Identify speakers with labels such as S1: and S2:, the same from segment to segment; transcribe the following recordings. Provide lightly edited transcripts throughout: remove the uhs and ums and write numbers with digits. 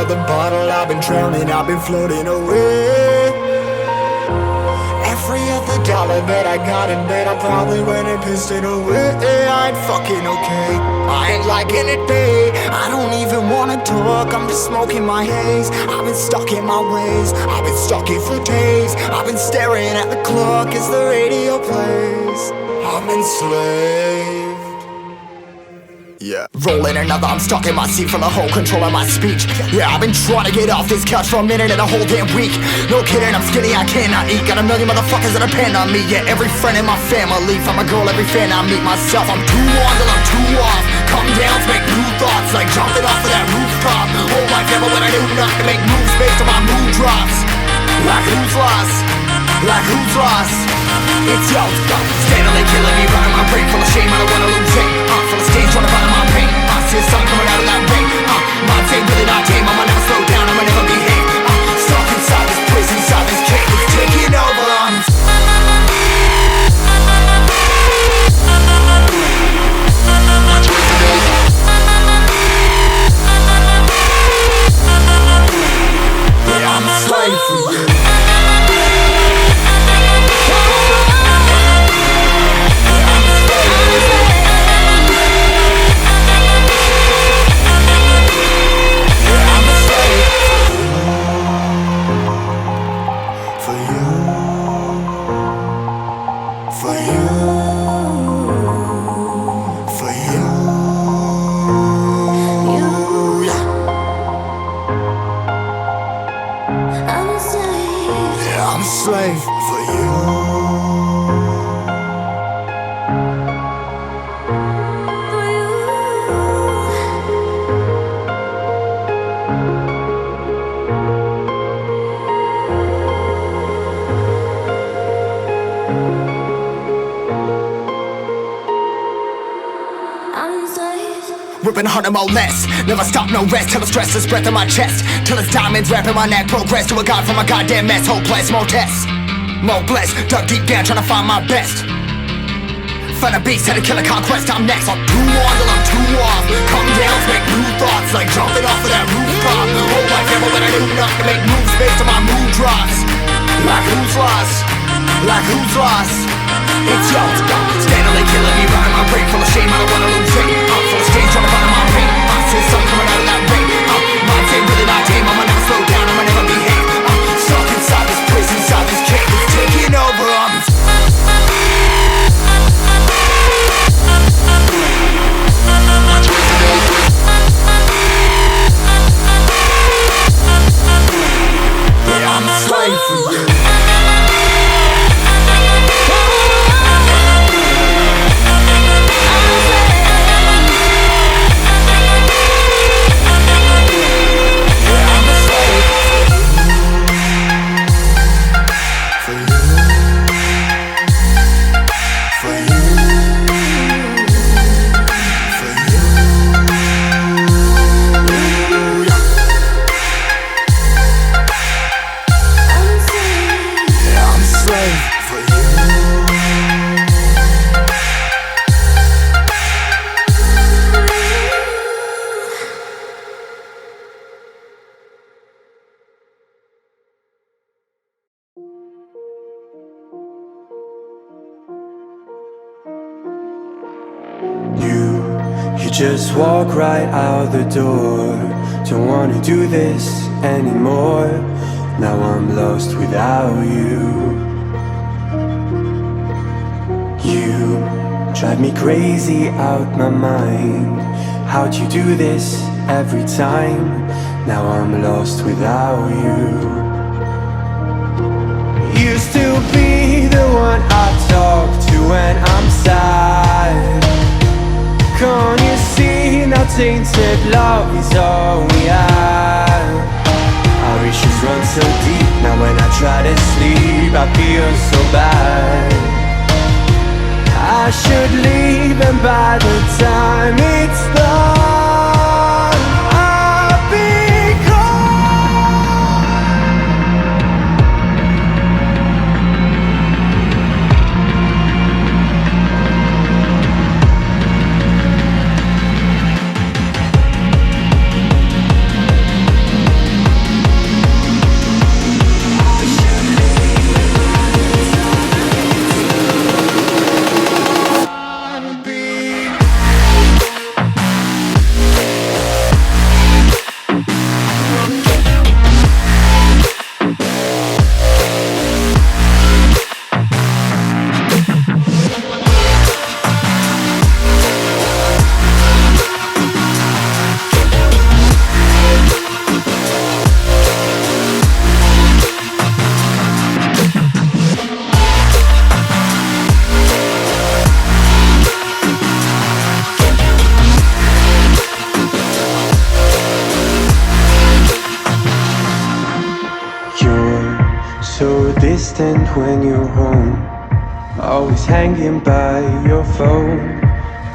S1: another bottle, I've been drowning, I've been floating away. Every other dollar that I got in bed, I probably went and pissed it away. I ain't fucking okay, I ain't liking it, babe. I don't even wanna talk, I'm just smoking my haze. I've been stuck in my ways, I've been stuck here for days. I've been staring at the clock as the radio plays. I'm enslaved. Yeah, rolling another, I'm stuck in my seat from the whole control of my speech. Yeah, I've been trying to get off this couch for a minute and a whole damn week. No kidding, I'm skinny, I cannot eat. Got a million motherfuckers that depend on me. Yeah, every friend in my family, from a girl, every fan I meet myself. I'm too on till I'm too off. Come down to make new thoughts, like jumping off of that rooftop. Whole life ever when I knew not to make moves based on my mood drops. Like who's lost? Like who's lost? It's yo, steadily killing me, running my brain full of shame. I don't wanna lose it. Full of stage, trying to find my pain. I see the sun coming out of that rain. Minds ain't really not tame. I'ma never slow down, I'ma never behave. Stuck inside this prison, inside this cage. It's taking over. Yeah, I'm a slave for you. Slave for you. Ripping harder, more less. Never stop, no rest. Till the stress is breath in my chest. Till it's diamonds wrapping my neck. Progress to a god from a goddamn mess. Hopeless, more tests, more blessed. Dug deep down trying to find my best. Find a beast, had to kill a conquest. I'm next. I'm too on till I'm too off. Come down to make new thoughts, like jumping off of that rooftop. Whole life ever when I knew not to make moves based on my mood drops. Like who's lost? Like who's lost? It's yo, steadily killing me, running my brain full of shame. I don't wanna lose it. I'm full of stage, trying to find my pain. I see the sun coming out of that rain. Minds ain't really not tame. I'ma never slow down, I'ma never behave. Stuck inside this prison, inside this cage. It's taking over. Yeah, I'm a slave for you.
S2: Just walk right out the door. Don't wanna do this anymore. Now I'm lost without you. You drive me crazy out my mind. How'd you do this every time? Now I'm lost without you. Used to be the one I talk to when I'm sad. Can't you see now tainted love is all we have? Our issues run so deep, now when I try to sleep I feel so bad. I should leave and by the time it's done I'll be gone. so distant when you're home, always hanging by your phone.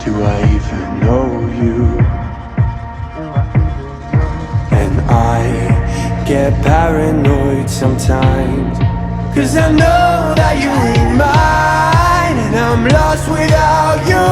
S2: Do I even know you? And I get paranoid sometimes, 'cause I know that you ain't mine, and I'm lost without you.